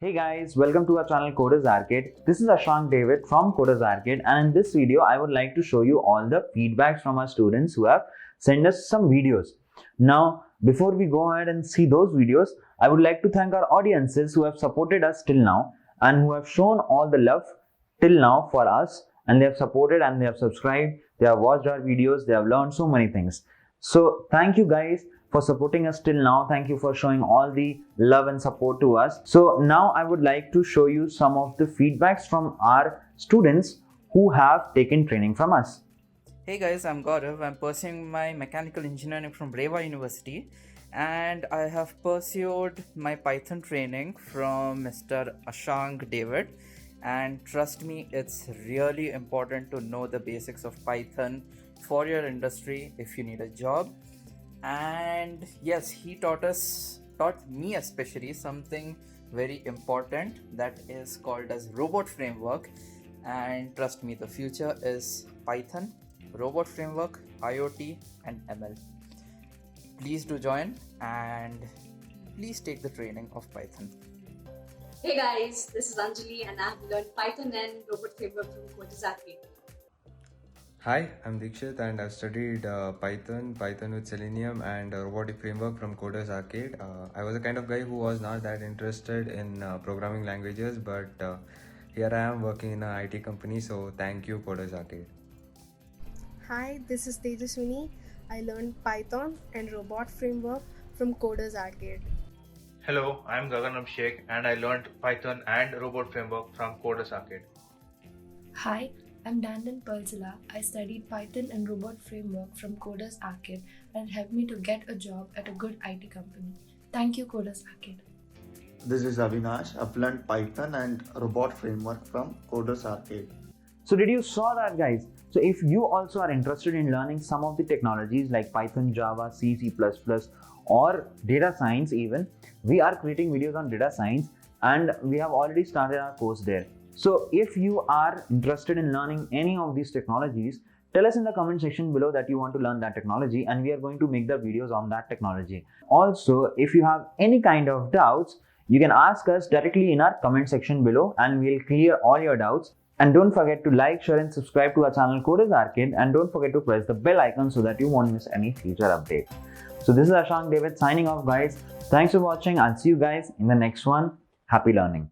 Hey guys, welcome to our channel Coders Arcade. This is Ashank David from Coders Arcade, and in this video I would like to show you all the feedbacks from our students who have sent us some videos. Now, before we go ahead and see those videos, I would like to thank our audiences who have supported us till now and who have shown all the love till now for us, and they have supported and they have subscribed, they have watched our videos, they have learned so many things. So thank you guys for supporting us till now. Thank you for showing all the love and support to us. So now I would like to show you some of the feedbacks from our students who have taken training from us. Hey guys, I'm Gaurav. I'm pursuing my mechanical engineering from Breva University, and I have pursued my Python training from Mr. Ashank David. And trust me, it's really important to know the basics of Python for your industry if you need a job. And yes, he taught me especially something very important, that is called as robot framework. And trust me, the future is Python, robot framework, IoT and ML. Please do join and please take the training of Python. Hey guys, this is Anjali and I've learned Python and robot framework from codersarcade. Hi, I'm Dikshit and I've studied Python with Selenium and robotic framework from Coders Arcade. I was a kind of guy who was not that interested in programming languages, but here I am working in an IT company, so thank you Coders Arcade. Hi, this is Tejaswini. I learned Python and robot framework from Coders Arcade. Hello, I am Gagan Abhishek and I learned Python and robot framework from Coders Arcade. Hi, I'm Dandan Perzilla. I studied Python and robot framework from Coders Arcade, and it helped me to get a job at a good IT company. Thank you, Coders Arcade. This is Avinash. I've learned Python and robot framework from Coders Arcade. So did you saw that, guys? So if you also are interested in learning some of the technologies like Python, Java, C, C++ or data science even, we are creating videos on data science and we have already started our course there. So if you are interested in learning any of these technologies, tell us in the comment section below that you want to learn that technology and we are going to make the videos on that technology. Also, if you have any kind of doubts, you can ask us directly in our comment section below and we'll clear all your doubts. And don't forget to like, share and subscribe to our channel Coders Arcade, and don't forget to press the bell icon so that you won't miss any future update. So this is Ashank David signing off, guys. Thanks for watching. I'll see you guys in the next one. Happy learning.